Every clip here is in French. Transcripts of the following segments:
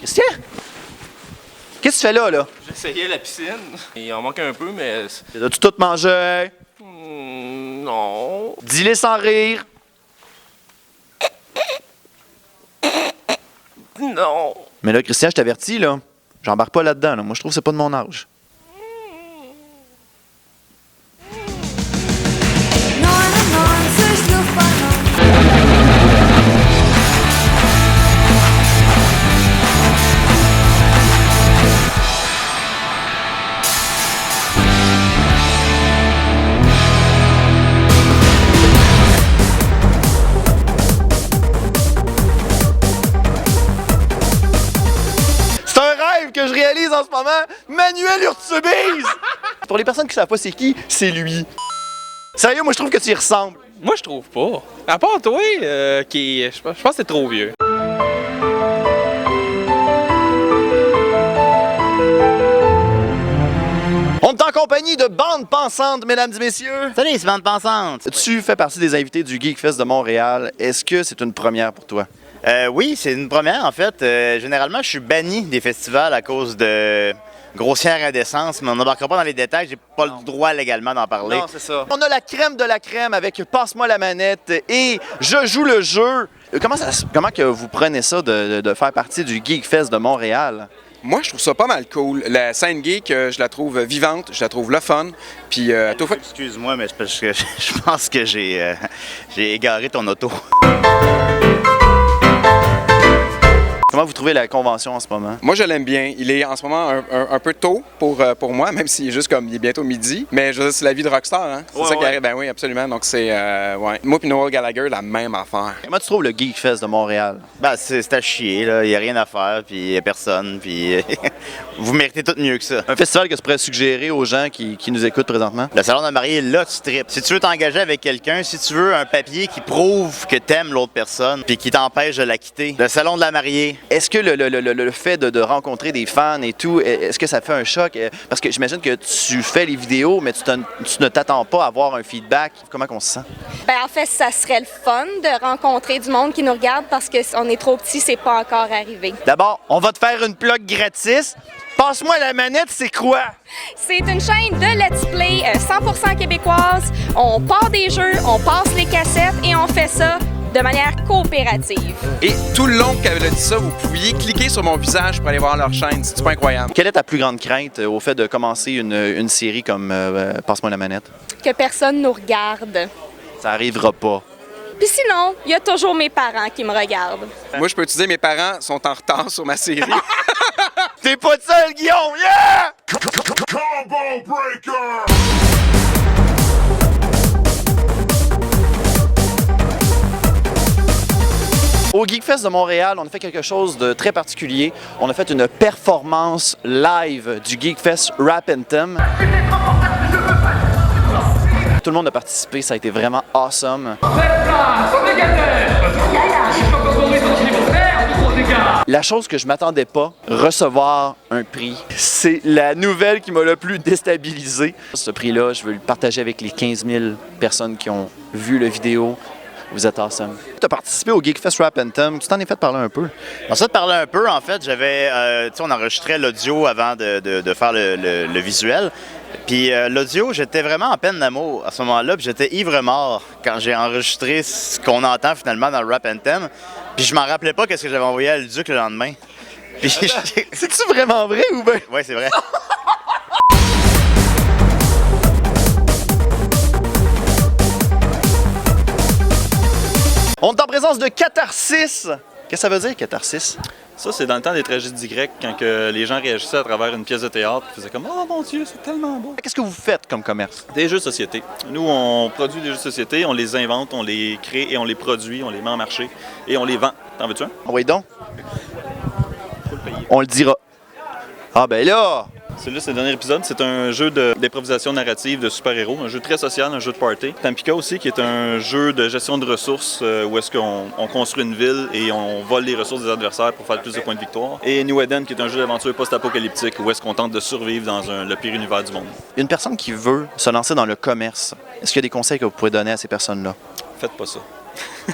Christian? Qu'est-ce que tu fais là? J'essayais la piscine. Il en manque un peu, mais... As-tu tout mangé? Non. Dis-les sans rire. Non. Mais là, Christian, je t'avertis, là. J'embarque pas là-dedans. Là. Moi, je trouve que c'est pas de mon âge. Que je réalise en ce moment, Manuel Urtubise! Pour les personnes qui savent pas c'est qui, c'est lui. Sérieux, moi je trouve que tu y ressembles. Moi, je trouve pas. À part toi, je pense que t'es trop vieux. On est en compagnie de Bande Pensante, mesdames et messieurs. Salut, c'est Bande Pensante. Tu fais partie des invités du Geekfest de Montréal. Est-ce que c'est une première pour toi? Oui, c'est une première en fait. Généralement, je suis banni des festivals à cause de grossière indécence, mais on n'embarquera pas dans les détails. J'ai pas le droit légalement d'en parler. Non, c'est ça. On a la crème de la crème avec Passe-moi la manette et Je joue le jeu. Comment que vous prenez ça de faire partie du Geekfest de Montréal? Moi, je trouve ça pas mal cool. La scène geek, je la trouve vivante, je la trouve le fun. Puis, Excuse-moi, mais c'est parce que je pense que j'ai égaré ton auto. Comment vous trouvez la convention en ce moment? Moi, je l'aime bien. Il est en ce moment un peu tôt pour moi, même s'il est juste comme il est bientôt midi. Mais je veux dire, c'est la vie de rockstar, hein? C'est ça qui arrive. Ben oui, absolument. Donc, c'est. Ouais. Moi et Noel Gallagher, la même affaire. Comment tu trouves le Geekfest de Montréal? Ben, c'est à chier, là. Il n'y a rien à faire, puis il n'y a personne, puis vous méritez tout mieux que ça. Un festival que tu pourrais suggérer aux gens qui nous écoutent présentement? Le salon de mariée, là, tu tripes. Si tu veux t'engager avec quelqu'un, si tu veux un papier qui prouve que t'aimes l'autre personne, puis qui t'empêche de la quitter, le salon de la mariée. Est-ce que le fait de rencontrer des fans et tout, est-ce que ça fait un choc? Parce que j'imagine que tu fais les vidéos, mais tu ne t'attends pas à avoir un feedback. Comment on se sent? Ben, en fait, ça serait le fun de rencontrer du monde qui nous regarde parce qu'on est trop petit, c'est pas encore arrivé. D'abord, on va te faire une plug gratis. Passe-moi la manette, c'est quoi? C'est une chaîne de let's play 100% québécoise. On part des jeux, on passe les cassettes et on fait ça de manière coopérative. Et tout le long qu'elle a dit ça, vous pouviez cliquer sur mon visage pour aller voir leur chaîne. C'est pas incroyable. Quelle est ta plus grande crainte au fait de commencer une série comme Passe-moi la manette? Que personne nous regarde. Ça arrivera pas. Puis sinon, il y a toujours mes parents qui me regardent. Moi, je peux te dire, mes parents sont en retard sur ma série. T'es pas de seul, Guillaume! Yeah! Combo Breaker! Au Geekfest de Montréal, on a fait quelque chose de très particulier. On a fait une performance live du Geekfest Rap Anthem. Tout le monde a participé, ça a été vraiment awesome. La chose que je m'attendais pas, recevoir un prix, c'est la nouvelle qui m'a le plus déstabilisé. Ce prix-là, je veux le partager avec les 15 000 personnes qui ont vu la vidéo. Vous êtes awesome. Tu as participé au Geekfest Rap Anthem. Tu t'en es fait parler un peu? On s'est parlé un peu, en fait. On enregistrait l'audio avant de faire le visuel. Puis l'audio, j'étais vraiment en peine d'amour à ce moment-là. Puis j'étais ivre-mort quand j'ai enregistré ce qu'on entend finalement dans le Rap Anthem. Puis je m'en rappelais pas qu'est-ce que j'avais envoyé à Luduc le lendemain. Puis c'est-tu vraiment vrai ou bien? Oui, c'est vrai. On est en présence de Catharsis. Qu'est-ce que ça veut dire, Catharsis? Ça, c'est dans le temps des tragédies grecques, quand que les gens réagissaient à travers une pièce de théâtre, ils faisaient comme « Oh mon Dieu, c'est tellement beau! » Qu'est-ce que vous faites comme commerce? Des jeux de société. Nous, on produit des jeux de société, on les invente, on les crée et on les produit, on les met en marché et on les vend. T'en veux-tu un? Oui donc. Faut le payer. On le dira. Ah ben là! Celui-là, c'est le dernier épisode. C'est un jeu d'improvisation narrative de super-héros, un jeu très social, un jeu de party. Tampico aussi, qui est un jeu de gestion de ressources où est-ce qu'on construit une ville et on vole les ressources des adversaires pour faire plus de points de victoire. Et New Eden, qui est un jeu d'aventure post-apocalyptique où est-ce qu'on tente de survivre dans le pire univers du monde. Une personne qui veut se lancer dans le commerce, est-ce qu'il y a des conseils que vous pouvez donner à ces personnes-là? Faites pas ça.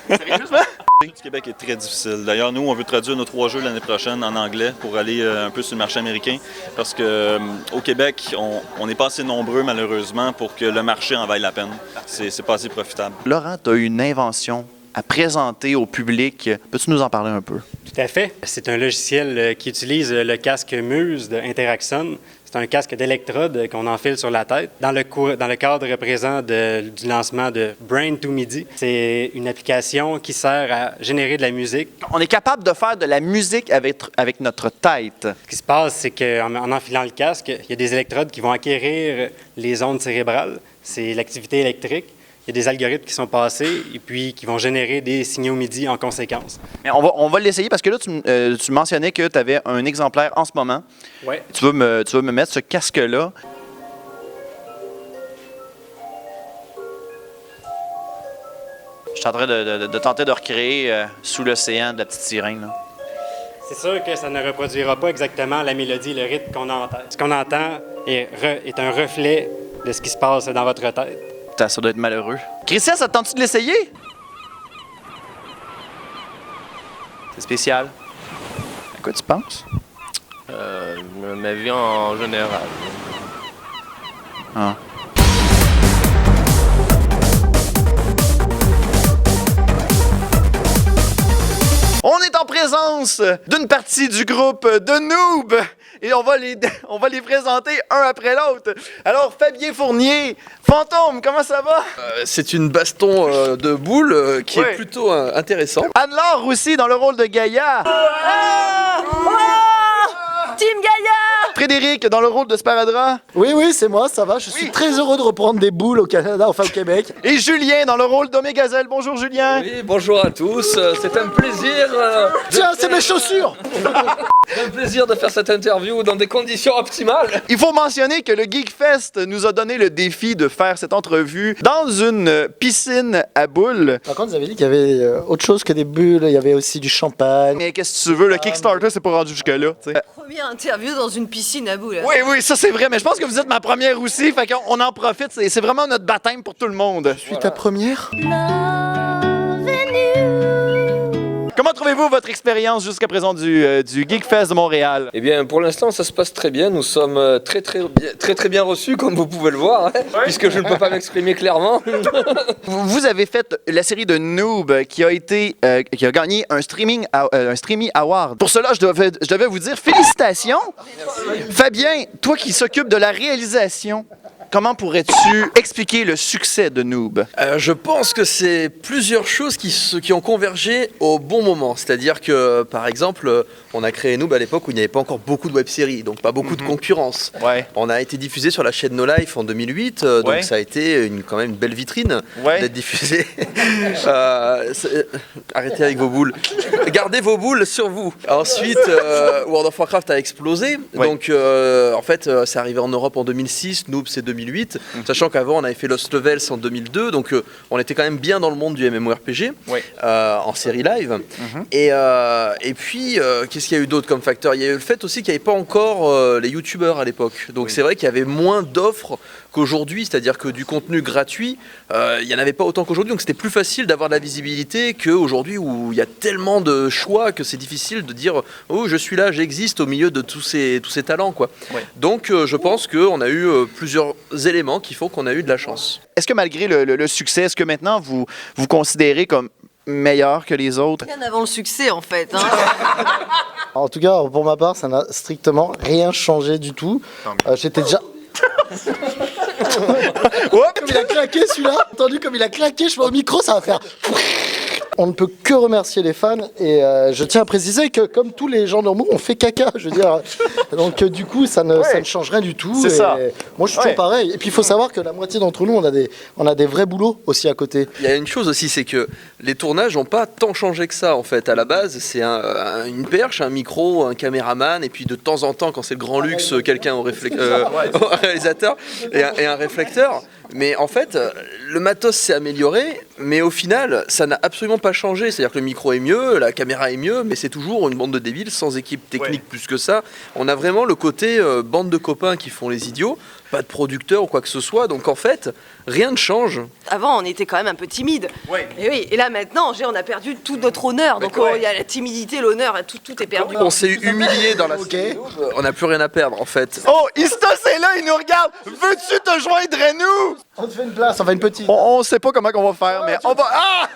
Sérieusement? Le Québec est très difficile. D'ailleurs, nous, on veut traduire nos 3 jeux l'année prochaine en anglais pour aller un peu sur le marché américain. Parce qu'au Québec, on n'est pas assez nombreux, malheureusement, pour que le marché en vaille la peine. C'est pas assez profitable. Laurent, tu as une invention à présenter au public. Peux-tu nous en parler un peu? Tout à fait. C'est un logiciel qui utilise le casque Muse de Interaxon. C'est un casque d'électrode qu'on enfile sur la tête. Dans le cadre présent du lancement de Brain to MIDI, c'est une application qui sert à générer de la musique. On est capable de faire de la musique avec notre tête. Ce qui se passe, c'est qu'en enfilant le casque, il y a des électrodes qui vont acquérir les ondes cérébrales. C'est l'activité électrique. Il y a des algorithmes qui sont passés et puis qui vont générer des signaux MIDI en conséquence. Mais on va l'essayer parce que là, tu mentionnais que tu avais un exemplaire en ce moment. Oui. Tu vas me mettre ce casque-là. Je suis en train de tenter de recréer sous l'océan de la petite sirène. Là. C'est sûr que ça ne reproduira pas exactement la mélodie et le rythme qu'on a en tête. Ce qu'on entend est un reflet de ce qui se passe dans votre tête. Putain, ça doit être malheureux. Christian, ça te tente-tu de l'essayer? C'est spécial. À quoi tu penses? Ma vie en général. Ah. On est en présence d'une partie du groupe de Noob et on va les présenter un après l'autre. Alors, Fabien Fournier, Fantôme, comment ça va? C'est une baston de boules qui est plutôt intéressant. Anne-Laure Roussy dans le rôle de Gaïa. Team Gaïa! Frédéric dans le rôle de Sparadrap. Oui, c'est moi, ça va. Je suis très heureux de reprendre des boules au Canada, enfin au Québec. Et Julien dans le rôle d'Omégazel. Bonjour Julien. Oui, bonjour à tous. C'est un plaisir. Tiens, c'est mes chaussures! C'est un plaisir de faire cette interview dans des conditions optimales. Il faut mentionner que le Geekfest nous a donné le défi de faire cette entrevue dans une piscine à boules. Par contre, vous avez dit qu'il y avait autre chose que des bulles, il y avait aussi du champagne. Mais qu'est-ce que tu veux, le Kickstarter, c'est pas rendu jusque-là. T'sais. Première interview dans une piscine à boules. Oui, ça c'est vrai, mais je pense que vous êtes ma première aussi, fait qu'on en profite, c'est vraiment notre baptême pour tout le monde. Je suis ta première? Comment trouvez-vous votre expérience jusqu'à présent du Geekfest de Montréal? Eh bien, pour l'instant, ça se passe très bien. Nous sommes très bien reçus, comme vous pouvez le voir, puisque je ne peux pas m'exprimer clairement. Vous avez fait la série de Noob qui a gagné un Streaming Award. Pour cela, je devais vous dire félicitations. Merci. Fabien, toi qui s'occupe de la réalisation, comment pourrais-tu expliquer le succès de Noob? Je pense que c'est plusieurs choses qui ont convergé au bon moment. C'est-à-dire que, par exemple, on a créé Noob à l'époque où il n'y avait pas encore beaucoup de web-séries, donc pas beaucoup de concurrence. Ouais. On a été diffusé sur la chaîne No Life en 2008, donc ça a été quand même une belle vitrine d'être diffusé. Arrêtez avec vos boules. Gardez vos boules sur vous. Ensuite, World of Warcraft a explosé. Donc, en fait, c'est arrivé en Europe en 2006. Noob, c'est 2008. Sachant qu'avant, on avait fait Lost Levels en 2002. Donc, on était quand même bien dans le monde du MMORPG en série live. Et puis, qu'est-ce qu'il y a eu d'autre comme facteur? Il y a eu le fait aussi qu'il n'y avait pas encore les youtubeurs à l'époque. Donc, c'est vrai qu'il y avait moins d'offres qu'aujourd'hui. C'est-à-dire que du contenu gratuit, il n'y en avait pas autant qu'aujourd'hui. Donc, c'était plus facile d'avoir de la visibilité qu'aujourd'hui où il y a tellement de choix que c'est difficile de dire « Oh, je suis là, j'existe au milieu de tous ces talents. » quoi. Donc, je pense qu'on a eu plusieurs éléments qui font qu'on a eu de la chance. Est-ce que malgré le succès, est-ce que maintenant vous considérez comme meilleur que les autres? Bien avant le succès, en fait. Hein. En tout cas, pour ma part, ça n'a strictement rien changé du tout. J'étais déjà... Comme il a claqué celui-là, entendu comme il a claqué, je vois au micro, ça va faire... On ne peut que remercier les fans et je tiens à préciser que comme tous les gens normaux, on fait caca, je veux dire. Donc du coup, ça ne change rien du tout. C'est ça. Moi, je suis toujours pareil. Et puis, il faut savoir que la moitié d'entre nous, on a des vrais boulots aussi à côté. Il y a une chose aussi, c'est que les tournages n'ont pas tant changé que ça, en fait. À la base, c'est une perche, un micro, un caméraman, et puis de temps en temps, quand c'est le grand luxe, quelqu'un au réalisateur et un réflecteur. Mais en fait, le matos s'est amélioré, mais au final, ça n'a absolument pas changé. C'est-à-dire que le micro est mieux, la caméra est mieux, mais c'est toujours une bande de débiles sans équipe technique plus que ça. On a vraiment le côté bande de copains qui font les idiots, pas de producteur ou quoi que ce soit. Donc en fait, rien ne change. Avant, on était quand même un peu timide. Et oui, et là maintenant, on a perdu tout notre honneur. Donc il y a la timidité, l'honneur, tout est perdu. On s'est humilié dans la série. On n'a plus rien à perdre en fait. Oh, Istos est là, il nous regarde. Veux-tu te joindre à nous? On te fait une place, on va une petite. On sait pas comment on va faire, mais on va... Ah!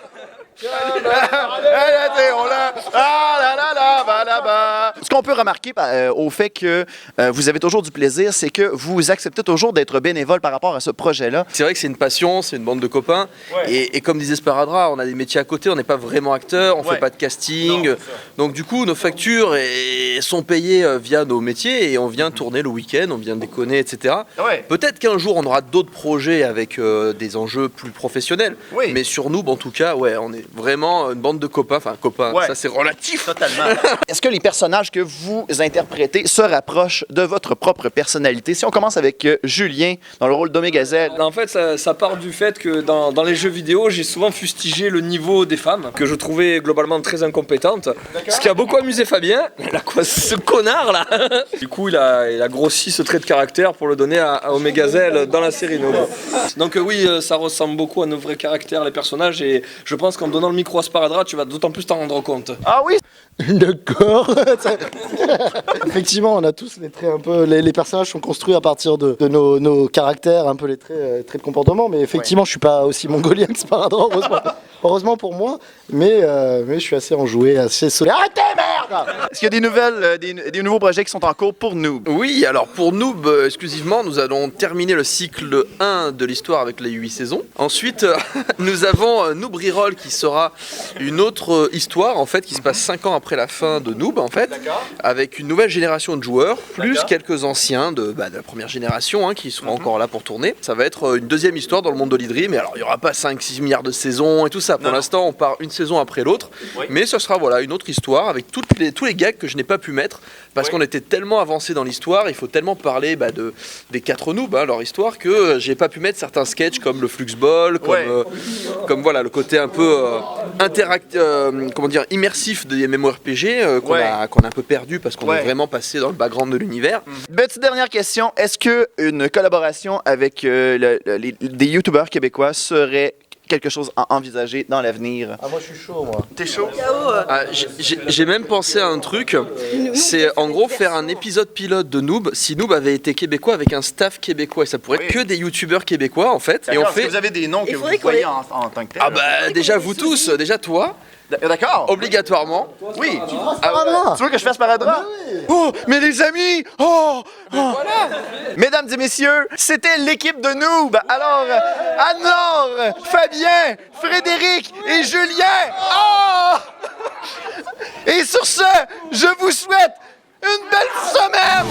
Ce qu'on peut remarquer au fait que vous avez toujours du plaisir, c'est que vous acceptez toujours d'être bénévole par rapport à ce projet-là. C'est vrai que c'est une passion, c'est une bande de copains. Et comme disait Sparadrap, on a des métiers à côté, on n'est pas vraiment acteur, on fait pas de casting. Donc du coup, nos factures sont payées via nos métiers et on vient tourner le week-end, on vient déconner, etc. Peut-être qu'un jour, on aura d'autres projets avec des enjeux plus professionnels. Mais sur nous, en tout cas, on est vraiment une bande de copains, ça c'est relatif. Totalement. Est-ce que les personnages que vous interprétez se rapprochent de votre propre personnalité? Si on commence avec Julien, dans le rôle d'Omegazelle. En fait, ça part du fait que dans les jeux vidéo, j'ai souvent fustigé le niveau des femmes, que je trouvais globalement très incompétentes. Ce qui a beaucoup amusé Fabien. Il a quoi, ce connard là? Du coup, il a grossi ce trait de caractère pour le donner à Omegazelle dans la série Noob. Donc oui, ça ressemble beaucoup à nos vrais caractères, les personnages, et je pense qu'en donnant le micro à Sparadrap, tu vas d'autant plus t'en rendre compte. Ah oui? D'accord. Effectivement, on a tous les traits un peu... Les personnages sont construits à partir de nos caractères, un peu les traits de comportement, mais effectivement, je suis pas aussi mongolien que Sparadrap, heureusement pour moi, mais je suis assez enjoué, assez... Arrêtez, merde! Est-ce qu'il y a des nouvelles, des nouveaux projets qui sont en cours pour Noob? Oui, alors pour Noob, exclusivement, nous allons terminer le cycle 1 de l'histoire avec les 8 saisons. Ensuite, nous avons Noob Reroll qui sera une autre histoire, en fait, qui se passe 5 ans après la fin de Noob, en fait, avec une nouvelle génération de joueurs, plus quelques anciens de la première génération qui seront encore là pour tourner. Ça va être une deuxième histoire dans le monde d'Olydri, mais alors il n'y aura pas 5-6 milliards de saisons et tout ça. Pour l'instant, on part une saison après l'autre, mais ce sera une autre histoire avec tous les gags que je n'ai pas pu mettre parce qu'on était tellement avancé dans l'histoire, il faut tellement parler des 4 noobs, leur histoire, que j'ai pas pu mettre certains sketchs comme le Fluxball, comme voilà, le côté un peu immersif des MMORPG qu'on a un peu perdu parce qu'on est vraiment passé dans le background de l'univers. Petite dernière question, est-ce que une collaboration avec des youtubeurs québécois serait quelque chose à envisager dans l'avenir? Ah, moi je suis chaud, moi. T'es chaud? J'ai même pensé à un truc, c'est en gros faire un épisode pilote de Noob si Noob avait été québécois avec un staff québécois, et ça pourrait être que des youtubeurs québécois en fait. Et on fait... Vous avez des noms que vous voyez en tant que tel? Ah bah déjà vous tous, déjà toi. D'accord. Obligatoirement. Oui. Tu veux que je fasse Sparadrap? Oh, mais les amis! Mesdames et messieurs, c'était l'équipe de Noob. Alors, Anne-Laure, Fabien, Frédéric et Julien. Et sur ce, je vous souhaite une belle semaine!